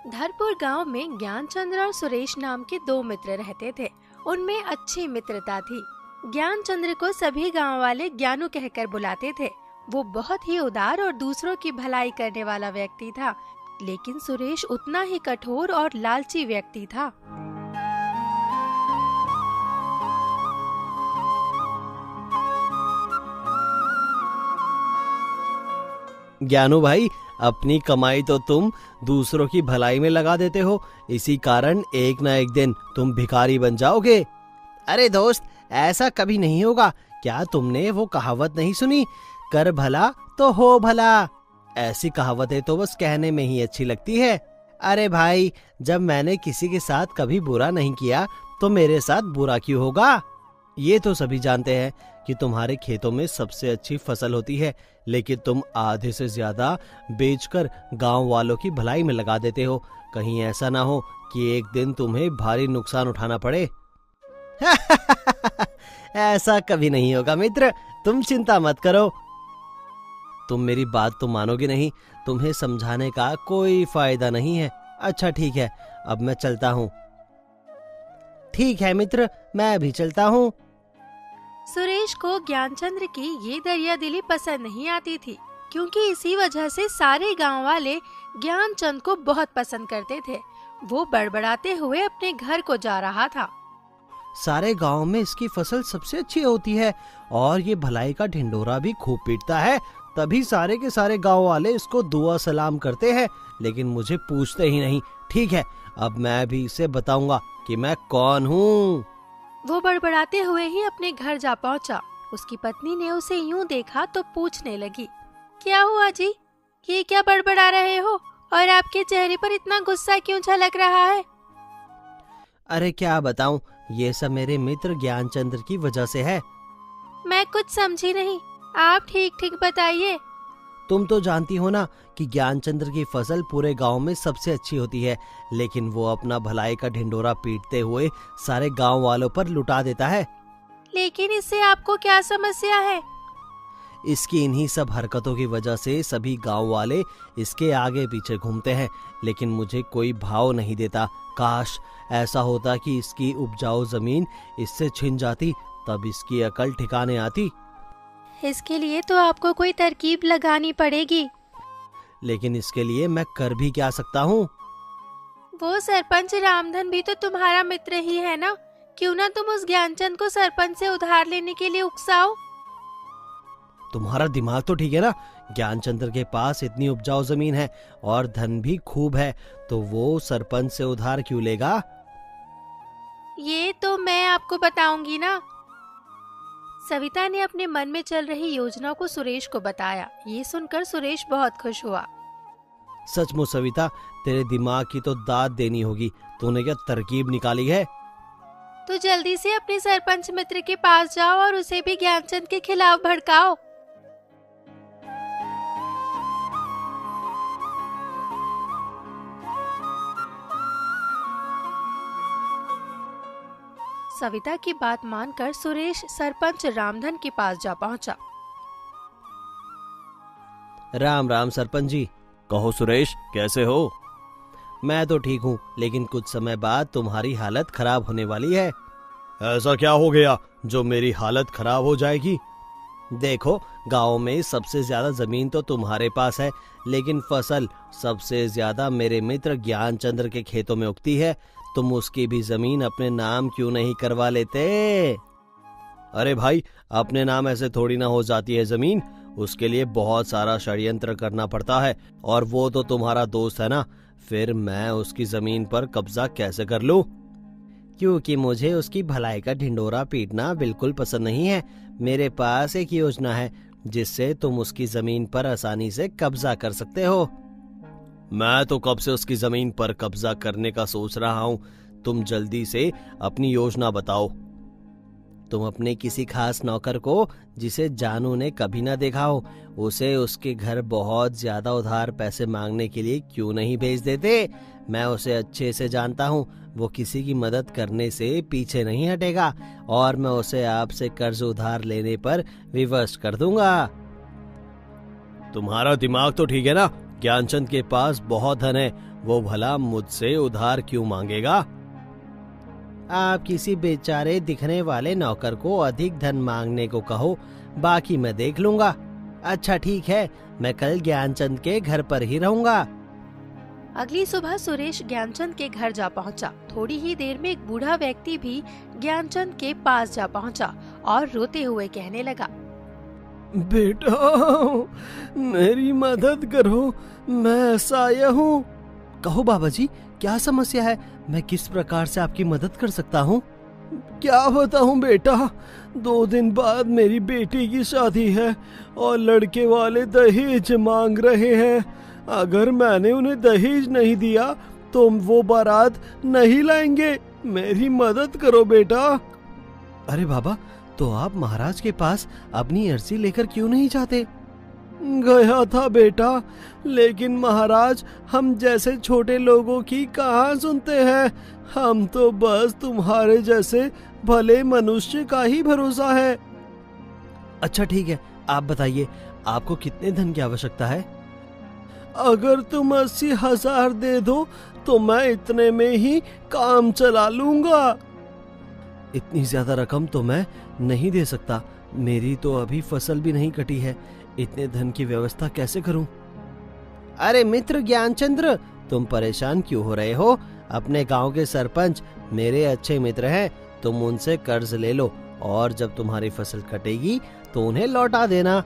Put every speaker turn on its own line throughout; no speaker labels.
धरपुर गांव में ज्ञानचंद्र और सुरेश नाम के दो मित्र रहते थे। उनमें अच्छी मित्रता थी। ज्ञानचंद्र को सभी गांव वाले ज्ञानू कहकर बुलाते थे। वो बहुत ही उदार और दूसरों की भलाई करने वाला व्यक्ति था, लेकिन सुरेश उतना ही कठोर और लालची व्यक्ति था।
ज्ञानू भाई, अपनी कमाई तो तुम दूसरों की भलाई में लगा देते हो, इसी कारण एक ना एक दिन तुम भिखारी बन जाओगे। अरे दोस्त, ऐसा कभी नहीं होगा। क्या तुमने वो कहावत नहीं सुनी, कर भला तो हो भला? ऐसी कहावतें तो बस कहने में ही अच्छी लगती है। अरे भाई, जब मैंने किसी के साथ कभी बुरा नहीं किया तो मेरे साथ बुरा क्यों होगा? ये तो सभी जानते हैं कि तुम्हारे खेतों में सबसे अच्छी फसल होती है, लेकिन तुम आधे से ज्यादा बेचकर गांव वालों की भलाई में लगा देते हो। कहीं ऐसा ना हो कि एक दिन तुम्हें भारी नुकसान उठाना पड़े। ऐसा कभी नहीं होगा मित्र, तुम चिंता मत करो। तुम मेरी बात तो मानोगे नहीं, तुम्हें समझाने का कोई फायदा नहीं है। अच्छा ठीक है, अब मैं चलता हूँ। ठीक है मित्र, मैं भी चलता हूँ।
सुरेश को ज्ञानचंद्र की ये दरियादिली पसंद नहीं आती थी, क्योंकि इसी वजह से सारे गांव वाले ज्ञानचंद को बहुत पसंद करते थे। वो बड़बड़ाते हुए अपने घर को जा रहा था।
सारे गांव में इसकी फसल सबसे अच्छी होती है और ये भलाई का ढिंडोरा भी खूब पीटता है, तभी सारे के सारे गांव वाले इसको दुआ सलाम करते हैं, लेकिन मुझे पूछते ही नहीं। ठीक है, अब मैं भी इसे बताऊंगा कि मैं कौन हूँ।
वो बड़बड़ाते हुए ही अपने घर जा पहुंचा। उसकी पत्नी ने उसे यूं देखा तो पूछने लगी, क्या हुआ जी, ये क्या बड़बड़ा रहे हो और आपके चेहरे पर इतना गुस्सा क्यों झलक रहा है?
अरे क्या बताऊं, ये सब मेरे मित्र ज्ञानचंद्र की वजह से है।
मैं कुछ समझी नहीं, आप ठीक ठीक बताइए।
तुम तो जानती हो ना कि ज्ञानचंद्र की फसल पूरे गांव में सबसे अच्छी होती है, लेकिन वो अपना भलाई का ढिंडोरा पीटते हुए सारे गांव वालों पर लुटा देता है।
लेकिन इससे आपको क्या समस्या है?
इसकी इन्हीं सब हरकतों की वजह से सभी गांव वाले इसके आगे पीछे घूमते हैं, लेकिन मुझे कोई भाव नहीं देता। काश ऐसा होता कि इसकी उपजाऊ जमीन इससे छिन जाती, तब इसकी अकल ठिकाने आती।
इसके लिए तो आपको कोई तरकीब लगानी पड़ेगी।
लेकिन इसके लिए मैं कर भी क्या सकता हूँ?
वो सरपंच रामधन भी तो तुम्हारा मित्र ही है ना, क्यों ना तुम उस ज्ञानचंद को सरपंच से उधार लेने के लिए उकसाओ।
तुम्हारा दिमाग तो ठीक है ना, ज्ञानचंद्र के पास इतनी उपजाऊ जमीन है और धन भी खूब है, तो वो सरपंच से उधार क्यों लेगा?
ये तो मैं आपको बताऊंगी ना। सविता ने अपने मन में चल रही योजना को सुरेश को बताया। ये सुनकर सुरेश बहुत खुश हुआ।
सचमुच सविता, तेरे दिमाग की तो दाद देनी होगी। तूने क्या तरकीब निकाली है?
तो जल्दी से अपने सरपंच मित्र के पास जाओ और उसे भी ज्ञानचंद के खिलाफ भड़काओ। सविता की बात मानकर सुरेश सरपंच रामधन के पास जा पहुंचा।
राम राम सरपंच जी।
कहो सुरेश, कैसे हो?
मैं तो ठीक हूँ, लेकिन कुछ समय बाद तुम्हारी हालत खराब होने वाली है।
ऐसा क्या हो गया जो मेरी हालत खराब हो जाएगी?
देखो, गांव में सबसे ज्यादा जमीन तो तुम्हारे पास है, लेकिन फसल सबसे ज्यादा मेरे मित्र ज्ञानचंद्र के खेतों में उगती है। तुम उसकी भी जमीन अपने नाम क्यों नहीं करवा लेते?
अरे भाई, अपने नाम ऐसे थोड़ी ना हो जाती है जमीन, उसके लिए बहुत सारा षड्यंत्र करना पड़ता है, और वो तो तुम्हारा दोस्त है ना, फिर मैं उसकी जमीन पर कब्जा कैसे कर लूं?
क्योंकि मुझे उसकी भलाई का ढिंडोरा पीटना बिल्कुल पसंद नहीं है। मेरे पास एक योजना है जिससे तुम उसकी जमीन पर आसानी से कब्जा कर सकते हो।
मैं तो कब से उसकी जमीन पर कब्जा करने का सोच रहा हूँ। तुम जल्दी से अपनी योजना बताओ।
तुम अपने किसी खास नौकर को, जिसे जानू ने कभी ना देखा हो, उसे उसके घर बहुत ज्यादा उधार पैसे मांगने के लिए क्यों नहीं भेज देते? मैं उसे अच्छे से जानता हूँ, वो किसी की मदद करने से पीछे नहीं हटेगा, और मैं उसे आपसे कर्ज उधार लेने पर विवश कर दूंगा।
तुम्हारा दिमाग तो ठीक है ना, ज्ञानचंद के पास बहुत धन है, वो भला मुझसे उधार क्यों मांगेगा?
आप किसी बेचारे दिखने वाले नौकर को अधिक धन मांगने को कहो, बाकी मैं देख लूंगा। अच्छा ठीक है, मैं कल ज्ञानचंद के घर पर ही रहूंगा।
अगली सुबह सुरेश ज्ञानचंद के घर जा पहुंचा। थोड़ी ही देर में एक बूढ़ा व्यक्ति भी ज्ञानचंद के पास जा पहुंचा और रोते हुए कहने लगा,
बेटा, मेरी मदद करो, मैं असहाय हूँ।
कहो बाबा जी, क्या समस्या है? मैं किस प्रकार से आपकी मदद कर सकता हूँ?
क्या बताऊं बेटा, 2 दिन बाद मेरी बेटी की शादी है और लड़के वाले दहेज मांग रहे हैं। अगर मैंने उन्हें दहेज नहीं दिया तो वो बारात नहीं लाएंगे। मेरी मदद करो बेटा।
अरे बाबा, तो आप महाराज के पास अपनी अर्जी लेकर क्यों नहीं जाते?
गया था बेटा, लेकिन महाराज हम जैसे छोटे लोगों की कहाँ सुनते हैं। हम तो बस तुम्हारे जैसे भले मनुष्य का ही भरोसा है।
अच्छा ठीक है, आप बताइए आपको कितने धन की आवश्यकता है?
अगर तुम 80,000 दे दो तो मैं इतने में ही काम चला लूंगा।
इतनी ज्यादा रकम तो मैं नहीं दे सकता, मेरी तो अभी फसल भी नहीं कटी है। इतने धन की व्यवस्था कैसे करूं? अरे मित्र ज्ञानचंद्र, तुम परेशान क्यों हो रहे हो? अपने गांव के सरपंच मेरे अच्छे मित्र हैं, तुम उनसे कर्ज ले लो और जब तुम्हारी फसल कटेगी तो उन्हें लौटा देना।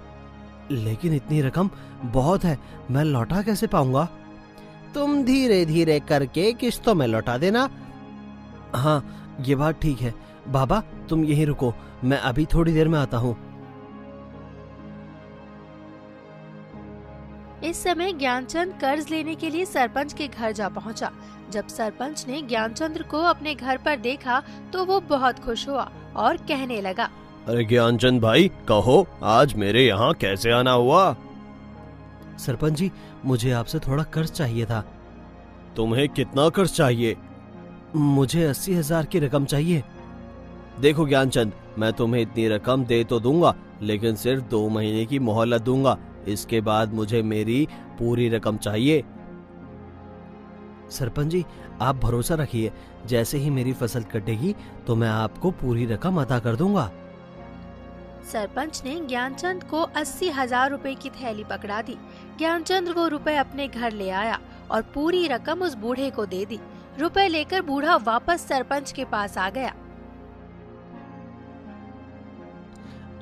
लेकिन इतनी रकम बहुत है, मैं लौटा कैसे पाऊंगा? तुम धीरे धीरे करके किस्तों में लौटा देना। हाँ, ये बात ठीक है। बाबा तुम यहीं रुको, मैं अभी थोड़ी देर में आता हूँ।
इस समय ज्ञानचंद कर्ज लेने के लिए सरपंच के घर जा पहुंचा। जब सरपंच ने ज्ञानचंद्र को अपने घर पर देखा तो वो बहुत खुश हुआ और कहने लगा,
अरे ज्ञानचंद भाई, कहो आज मेरे यहाँ कैसे आना हुआ?
सरपंच जी, मुझे आपसे थोड़ा कर्ज चाहिए था।
तुम्हें कितना कर्ज चाहिए?
मुझे 80,000 की रकम चाहिए।
देखो ज्ञानचंद, मैं तुम्हें इतनी रकम दे तो दूंगा, लेकिन सिर्फ 2 महीने की मोहलत दूंगा। इसके बाद मुझे मेरी पूरी रकम चाहिए।
सरपंच जी, आप भरोसा रखिए, जैसे ही मेरी फसल कटेगी तो मैं आपको पूरी रकम अदा कर दूंगा।
सरपंच ने ज्ञानचंद को 80,000 रुपए की थैली पकड़ा दी। ज्ञानचंद वो रुपए अपने घर ले आया और पूरी रकम उस बूढ़े को दे दी। रुपए लेकर बूढ़ा वापस सरपंच के पास आ गया।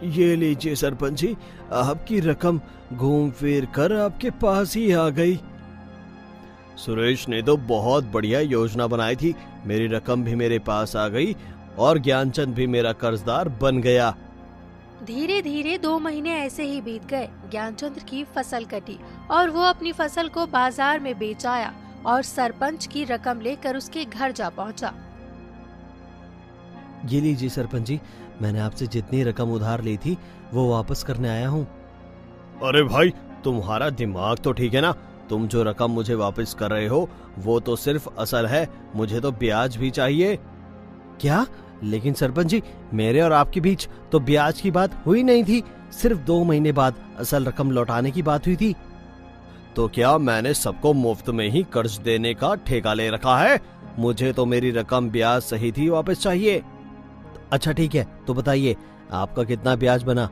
ये लीजिए सरपंच जी, आपकी रकम घूम फिर कर आपके पास ही आ गई। सुरेश ने तो बहुत बढ़िया योजना बनाई थी, मेरी रकम भी मेरे पास आ गई और ज्ञानचंद भी मेरा कर्जदार बन गया।
धीरे धीरे 2 महीने ऐसे ही बीत गए। ज्ञानचंद्र की फसल कटी और वो अपनी फसल को बाजार में बेच आया और सरपंच की रकम लेकर उसके घर जा पहुंचा।
ये लीजिए सरपंच जी, मैंने आपसे जितनी रकम उधार ली थी वो वापस करने आया हूँ।
अरे भाई, तुम्हारा दिमाग तो ठीक है ना? तुम जो रकम मुझे वापस कर रहे हो वो तो सिर्फ असल है, मुझे तो ब्याज भी चाहिए।
क्या? लेकिन सरपंच जी, मेरे और आपके बीच तो ब्याज की बात हुई नहीं थी, सिर्फ 2 महीने बाद असल रकम लौटाने की बात हुई थी।
तो क्या मैंने सबको मुफ्त में ही कर्ज देने का ठेका ले रखा है? मुझे तो मेरी रकम ब्याज सहित ही वापस चाहिए।
अच्छा ठीक है, तो बताइए आपका कितना ब्याज बना?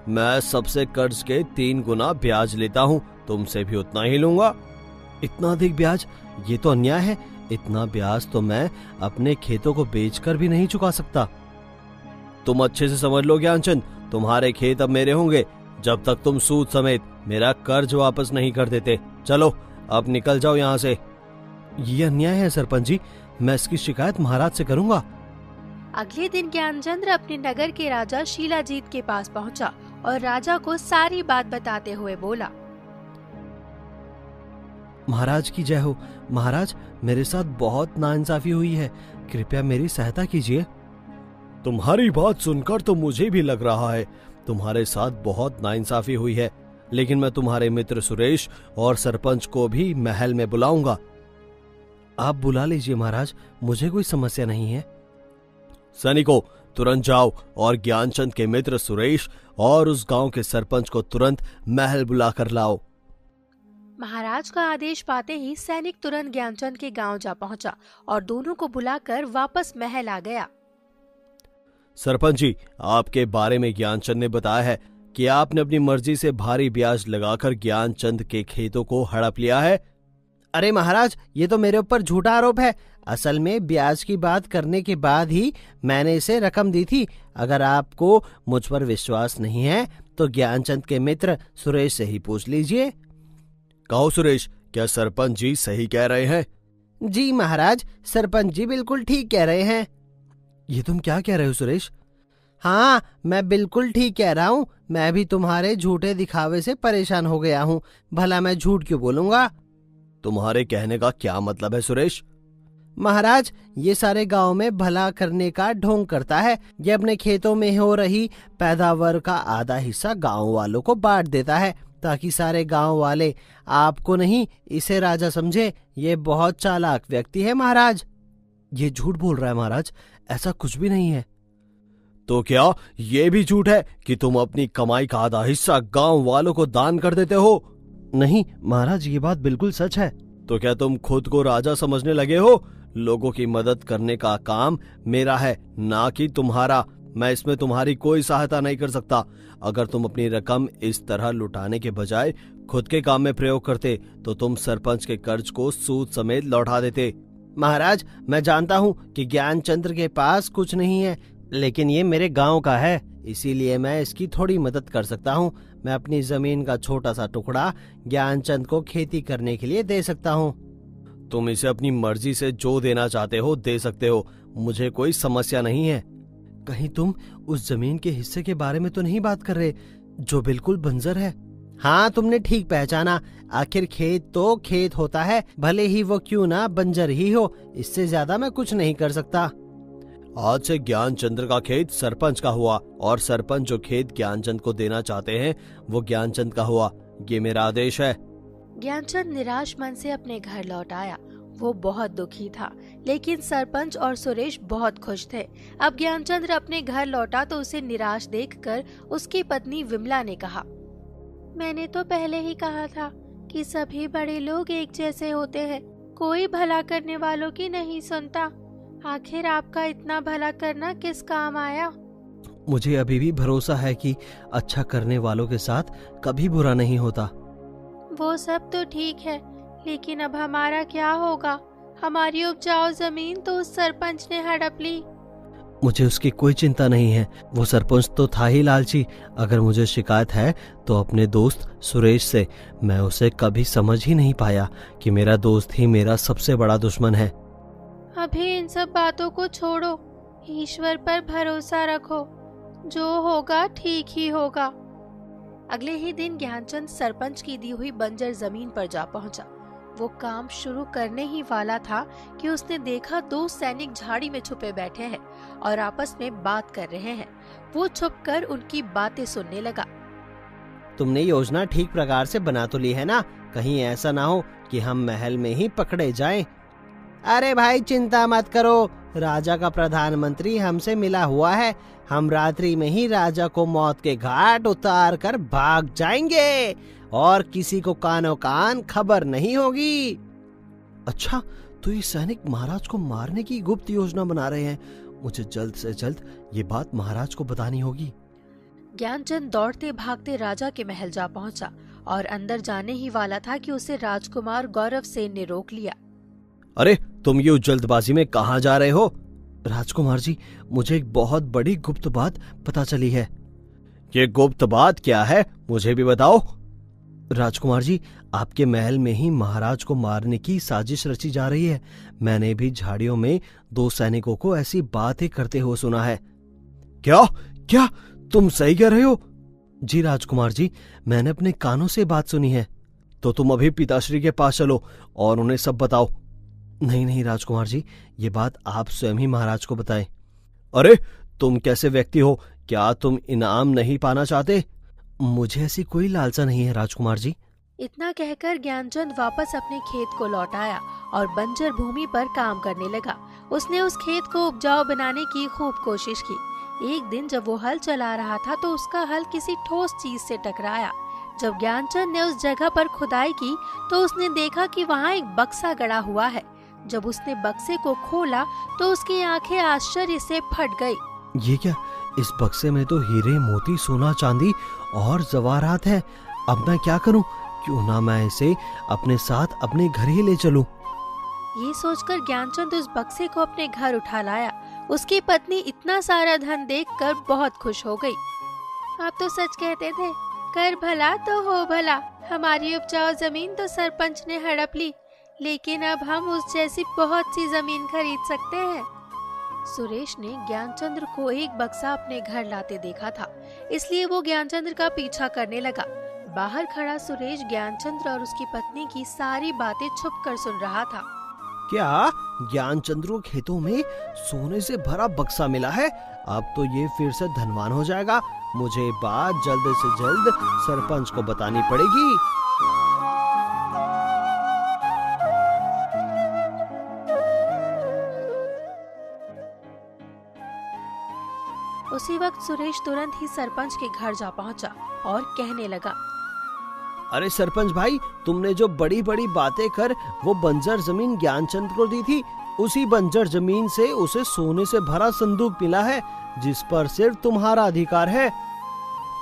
मैं सबसे कर्ज के 3 गुना ब्याज लेता हूँ, तुमसे भी उतना ही लूंगा।
इतना अधिक ब्याज? ये तो अन्याय है। इतना ब्याज तो मैं अपने खेतों को बेचकर भी नहीं चुका सकता।
तुम अच्छे से समझ लो ज्ञानचंद, तुम्हारे खेत अब मेरे होंगे जब तक तुम सूद समेत मेरा कर्ज वापस नहीं कर देते। चलो अब निकल जाओ यहाँ से।
ये अन्याय है सरपंच जी, मैं इसकी शिकायत महाराज से करूंगा।
अगले दिन ज्ञानचंद्र अपने नगर के राजा शीलाजीत के पास पहुंचा और राजा को सारी बात बताते हुए बोला,
महाराज की जय हो। महाराज, मेरे साथ बहुत नाइंसाफी हुई है, कृपया मेरी सहायता कीजिए।
तुम्हारी बात सुनकर तो मुझे भी लग रहा है तुम्हारे साथ बहुत नाइंसाफी हुई है, लेकिन मैं तुम्हारे मित्र सुरेश और सरपंच को भी महल में बुलाऊंगा।
आप बुला लीजिए महाराज, मुझे कोई समस्या नहीं है।
सैनिकों, तुरंत जाओ और ज्ञानचंद के मित्र सुरेश और उस गांव के सरपंच को तुरंत महल बुलाकर लाओ।
महाराज का आदेश पाते ही सैनिक तुरंत ज्ञानचंद के गांव जा पहुंचा और दोनों को बुलाकर वापस महल आ गया।
सरपंच जी, आपके बारे में ज्ञानचंद ने बताया है कि आपने अपनी मर्जी से भारी ब्याज लगाकर ज्ञानचंद के खेतों को हड़प लिया है।
अरे महाराज, ये तो मेरे ऊपर झूठा आरोप है। असल में ब्याज की बात करने के बाद ही मैंने इसे रकम दी थी। अगर आपको मुझ पर विश्वास नहीं है तो ज्ञानचंद के मित्र सुरेश से ही पूछ लीजिए।
कहो सुरेश, क्या सरपंच जी सही कह रहे हैं?
जी महाराज, सरपंच जी बिल्कुल ठीक कह रहे हैं।
ये तुम क्या कह रहे हो सुरेश?
हाँ, मैं बिल्कुल ठीक कह रहा हूँ। मैं भी तुम्हारे झूठे दिखावे से परेशान हो गया हूँ। भला मैं झूठ क्यों बोलूंगा?
तुम्हारे कहने का क्या मतलब है सुरेश?
महाराज, ये सारे गांव में भला करने का ढोंग करता है। ये अपने खेतों में हो रही पैदावार का आधा हिस्सा गांव वालों को बांट देता है ताकि सारे गांव वाले आपको नहीं, इसे राजा समझे। ये बहुत चालाक व्यक्ति है महाराज।
ये झूठ बोल रहा है महाराज, ऐसा कुछ भी नहीं है। तो क्या ये भी झूठ है कि तुम अपनी कमाई का आधा हिस्सा गांव वालों को दान कर देते हो?
नहीं महाराज, ये बात बिल्कुल सच है।
तो क्या तुम खुद को राजा समझने लगे हो? लोगों की मदद करने का काम मेरा है, ना कि तुम्हारा। मैं इसमें तुम्हारी कोई सहायता नहीं कर सकता। अगर तुम अपनी रकम इस तरह लुटाने के बजाय खुद के काम में प्रयोग करते तो तुम सरपंच के कर्ज को सूद समेत लौटा देते।
महाराज, मैं जानता हूँ कि ज्ञानचंद्र के पास कुछ नहीं है, लेकिन ये मेरे गांव का है, इसीलिए मैं इसकी थोड़ी मदद कर सकता हूँ। मैं अपनी जमीन का छोटा सा टुकड़ा ज्ञानचंद को खेती करने के लिए दे सकता हूँ।
तुम इसे अपनी मर्जी से जो देना चाहते हो दे सकते हो, मुझे कोई समस्या नहीं है।
कहीं तुम उस जमीन के हिस्से के बारे में तो नहीं बात कर रहे जो बिल्कुल बंजर है? हाँ, तुमने ठीक पहचाना। आखिर खेत तो खेत होता है, भले ही वो क्यों ना बंजर ही हो। इससे ज्यादा मैं कुछ नहीं कर सकता।
आज से ज्ञानचंद्र का खेत सरपंच का हुआ और सरपंच जो खेत ज्ञानचंद को देना चाहते हैं वो ज्ञानचंद का हुआ। ये मेरा आदेश है।
ज्ञानचंद निराश मन से अपने घर लौट आया। वो बहुत दुखी था, लेकिन सरपंच और सुरेश बहुत खुश थे। अब ज्ञानचंद्र अपने घर लौटा तो उसे निराश देखकर उसकी पत्नी विमला ने कहा, मैंने तो पहले ही कहा था कि सभी बड़े लोग एक जैसे होते हैं, कोई भला करने वालों की नहीं सुनता। आखिर आपका इतना भला करना किस काम आया?
मुझे अभी भी भरोसा है कि अच्छा करने वालों के साथ कभी बुरा नहीं होता।
वो सब तो ठीक है, लेकिन अब हमारा क्या होगा? हमारी उपजाऊ जमीन तो उस सरपंच ने हड़प ली।
मुझे उसकी कोई चिंता नहीं है। वो सरपंच तो था ही लालची। अगर मुझे शिकायत है तो अपने दोस्त सुरेश से। मैं उसे कभी समझ ही नहीं पाया कि मेरा दोस्त ही मेरा सबसे बड़ा दुश्मन है।
अभी इन सब बातों को छोड़ो, ईश्वर पर भरोसा रखो, जो होगा ठीक ही होगा। अगले ही दिन ज्ञानचंद सरपंच की दी हुई बंजर जमीन पर जा पहुंचा। वो काम शुरू करने ही वाला था कि उसने देखा दो सैनिक झाड़ी में छुपे बैठे हैं और आपस में बात कर रहे हैं। वो छुपकर उनकी बातें सुनने लगा।
तुमने योजना ठीक प्रकार से बना तो ली है ना? कहीं ऐसा ना हो कि हम महल में ही पकड़े जाएं। अरे भाई, चिंता मत करो, राजा का प्रधानमंत्री हमसे मिला हुआ है। हम रात्रि में ही राजा को मौत के घाट उतार कर भाग जाएंगे और किसी को कानो कान खबर नहीं होगी। अच्छा, तो ये सैनिक महाराज को मारने की गुप्त योजना बना रहे हैं। मुझे जल्द से जल्द ये बात महाराज को बतानी होगी।
ज्ञानचंद दौड़ते भागते राजा के महल जा पहुंचा और अंदर जाने ही वाला था कि उसे राजकुमार गौरव सेन ने रोक लिया।
अरे, तुम ये जल्दबाजी में कहाँ जा रहे हो?
राजकुमार जी, मुझे एक बहुत बड़ी गुप्त बात पता चली है।
ये गुप्त बात क्या है, मुझे भी बताओ।
राजकुमार जी, आपके महल में ही महाराज को मारने की साजिश रची जा रही है। मैंने भी झाड़ियों में दो सैनिकों को ऐसी बातें करते हुए सुना है।
क्या क्या तुम सही कह रहे हो?
जी राजकुमार जी, मैंने अपने कानों से बात सुनी है।
तो तुम अभी पिताश्री के पास चलो और उन्हें सब बताओ।
नहीं नहीं राजकुमार जी, ये बात आप स्वयं ही महाराज को बताएं।
अरे, तुम कैसे व्यक्ति हो? क्या तुम इनाम नहीं पाना चाहते?
मुझे ऐसी कोई लालसा नहीं है राजकुमार जी।
इतना कहकर ज्ञानचंद वापस अपने खेत को लौट आया और बंजर भूमि पर काम करने लगा। उसने उस खेत को उपजाऊ बनाने की खूब कोशिश की। एक दिन जब वो हल चला रहा था तो उसका हल किसी ठोस चीज से टकराया। जब ज्ञानचंद ने उस जगह पर खुदाई की तो उसने देखा कि वहाँ एक बक्सा गड़ा हुआ है। जब उसने बक्से को खोला तो उसकी आंखें आश्चर्य से फट गई।
ये क्या? इस बक्से में तो हीरे, मोती, सोना, चांदी और जवाहरात है। अब मैं क्या करूं? क्यों ना मैं इसे अपने साथ अपने घर ही ले चलूं।
ये सोचकर ज्ञानचंद उस बक्से को अपने घर उठा लाया। उसकी पत्नी इतना सारा धन देखकर बहुत खुश हो गई। आप तो सच कहते थे, कर भला तो हो भला। हमारी उपजाऊ जमीन तो सरपंच ने हड़प ली, लेकिन अब हम उस जैसी बहुत सी जमीन खरीद सकते हैं। सुरेश ने ज्ञानचंद्र को एक बक्सा अपने घर लाते देखा था, इसलिए वो ज्ञानचंद्र का पीछा करने लगा। बाहर खड़ा सुरेश ज्ञानचंद्र और उसकी पत्नी की सारी बातें छुपकर सुन रहा था।
क्या ज्ञानचंद्र को खेतों में सोने से भरा बक्सा मिला है? अब तो ये फिर से धनवान हो जाएगा। मुझे ये बात जल्द से जल्द सरपंच को बतानी पड़ेगी।
उसी वक्त सुरेश तुरंत ही सरपंच के घर जा पहुंचा और कहने लगा,
अरे सरपंच भाई, तुमने जो बड़ी बड़ी बातें कर वो बंजर जमीन ज्ञानचंद को दी थी, उसी बंजर जमीन से उसे सोने से भरा संदूक मिला है, जिस पर सिर्फ तुम्हारा अधिकार है।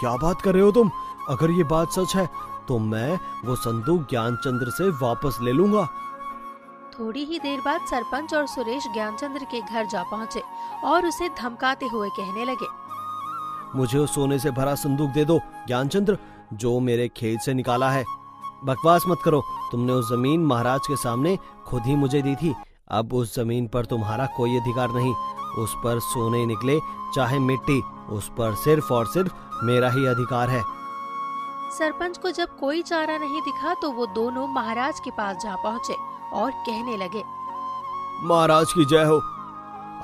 क्या बात कर रहे हो तुम? अगर ये बात सच है तो मैं वो संदूक ज्ञानचंद्र से वापस ले लूंगा।
थोड़ी ही देर बाद सरपंच और सुरेश ज्ञानचंद्र के घर जा पहुंचे और उसे धमकाते हुए कहने लगे,
मुझे उस सोने से भरा संदूक दे दो ज्ञानचंद्र, जो मेरे खेत से निकाला है। बकवास मत करो, तुमने उस जमीन महाराज के सामने खुद ही मुझे दी थी। अब उस जमीन पर तुम्हारा कोई अधिकार नहीं। उस पर सोने निकले चाहे मिट्टी, उस पर सिर्फ और सिर्फ मेरा ही अधिकार है।
सरपंच को जब कोई चारा नहीं दिखा तो वो दोनों महाराज के पास जा पहुंचे और कहने लगे,
महाराज की जय हो।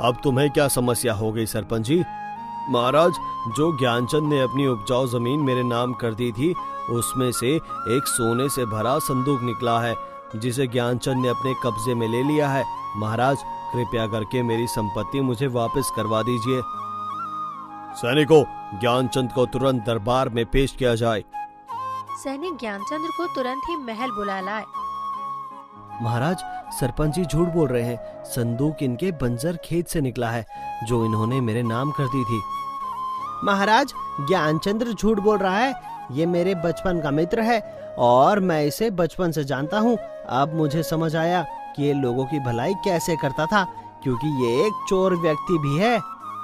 अब तुम्हें क्या समस्या हो गई सरपंच जी? महाराज, जो ज्ञानचंद ने अपनी उपजाऊ जमीन मेरे नाम कर दी थी, उसमें से एक सोने से भरा संदूक निकला है, जिसे ज्ञानचंद ने अपने कब्जे में ले लिया है। महाराज, कृपया करके मेरी संपत्ति मुझे वापस करवा दीजिए। सैनिकों, ज्ञानचंद को तुरंत दरबार में पेश किया जाए।
सैनिक ज्ञानचंद्र को तुरंत ही महल बुला लाए।
महाराज, सरपंच जी झूठ बोल रहे हैं। संदूक इनके बंजर खेत से निकला है, जो इन्होंने मेरे नाम कर दी थी। महाराज, ज्ञानचंद्र झूठ बोल रहा है। ये मेरे बचपन का मित्र है और मैं इसे बचपन से जानता हूँ। अब मुझे समझ आया कि ये लोगों की भलाई कैसे करता था, क्योंकि ये एक चोर व्यक्ति भी है।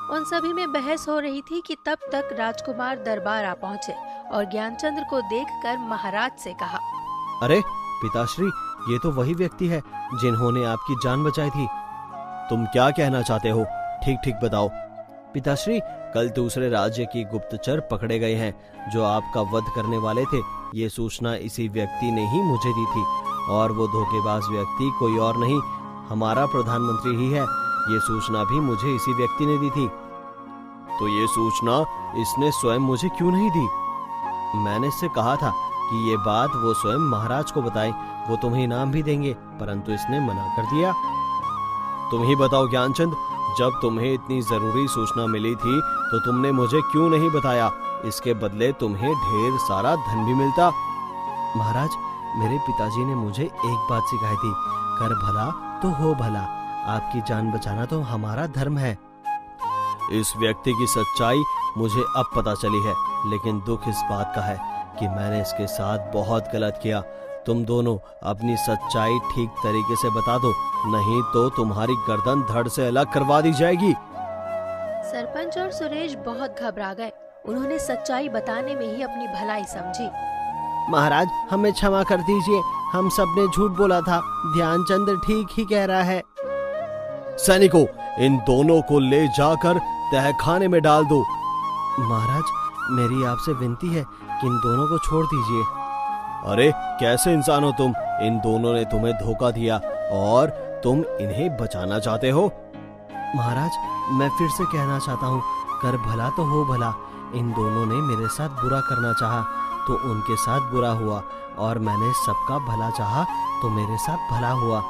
उन सभी में बहस हो रही थी कि तब तक राजकुमार दरबार आ पहुँचे और ज्ञानचंद्र को देखकर महाराज से कहा,
अरे पिताश्री, ये तो वही व्यक्ति है जिन्होंने आपकी जान बचाई थी। तुम क्या कहना चाहते हो? ठीक ठीक बताओ। पिताश्री, कल दूसरे राज्य की गुप्तचर पकड़े गए हैं, जो आपका वध करने वाले थे। ये सूचना इसी व्यक्ति ने ही मुझे दी थी, और वो धोखेबाज व्यक्ति कोई और नहीं, हमारा प्रधानमंत्री ही है। ये सूचना भी मुझे इसी व्यक्ति ने दी थी। तो ये सूचना इसने स्वयं मुझे क्यों नहीं दी? मैंने इससे कहा था कि ये बात वो स्वयं महाराज को बताए, वो तुम्हें इनाम भी देंगे, परंतु इसने मना कर दिया। तुम ही बताओ ज्ञानचंद, जब तुम्हें इतनी जरूरी सूचना मिली थी तो तुमने मुझे क्यों नहीं बताया? इसके बदले तुम्हें ढेर सारा धन भी मिलता। महाराज, मेरे पिताजी ने मुझे एक बात सिखाई थी, कर भला तो हो भला। आपकी जान बचाना तो हमारा धर्म है। इस व्यक्ति की सच्चाई मुझे अब पता चली है, लेकिन दुख इस बात का है कि मैंने इसके साथ बहुत गलत किया। तुम दोनों अपनी सच्चाई ठीक तरीके से बता दो, नहीं तो तुम्हारी गर्दन धड़ से अलग करवा दी जाएगी।
सरपंच और सुरेश बहुत घबरा गए। उन्होंने सच्चाई बताने में ही अपनी भलाई समझी।
महाराज, हमें क्षमा कर दीजिए, हम सब ने झूठ बोला था। ध्यानचंद ठीक ही कह रहा है। सैनिकों, इन दोनों को ले जाकर तहखाने में डाल दो। महाराज, मेरी आपसे विनती है कि इन दोनों को छोड़ दीजिए। अरे कैसे इंसान हो तुम? इन दोनों ने तुम्हें धोखा दिया और तुम इन्हें बचाना चाहते हो? महाराज, मैं फिर से कहना चाहता हूँ, कर भला तो हो भला। इन दोनों ने मेरे साथ बुरा करना चाहा तो उनके साथ बुरा हुआ, और मैंने सबका भला चाहा तो मेरे साथ भला हुआ।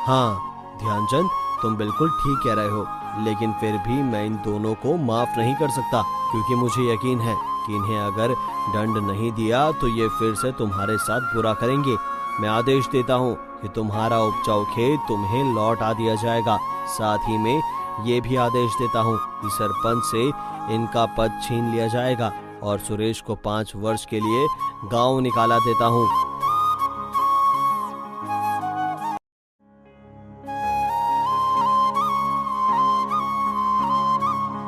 हाँ ध्यानचंद, तुम बिल्कुल ठीक कह रहे हो, लेकिन फिर भी मैं इन दोनों को माफ नहीं कर सकता, क्योंकि मुझे यकीन है कि इन्हें अगर
दंड नहीं दिया तो ये फिर से तुम्हारे साथ बुरा करेंगे। मैं आदेश देता हूँ कि तुम्हारा उपजाऊ खेत तुम्हें लौटा दिया जाएगा। साथ ही में ये भी आदेश देता हूँ कि सरपंच से इनका पद छीन लिया जाएगा और सुरेश को 5 वर्ष के लिए गांव निकाला देता हूँ।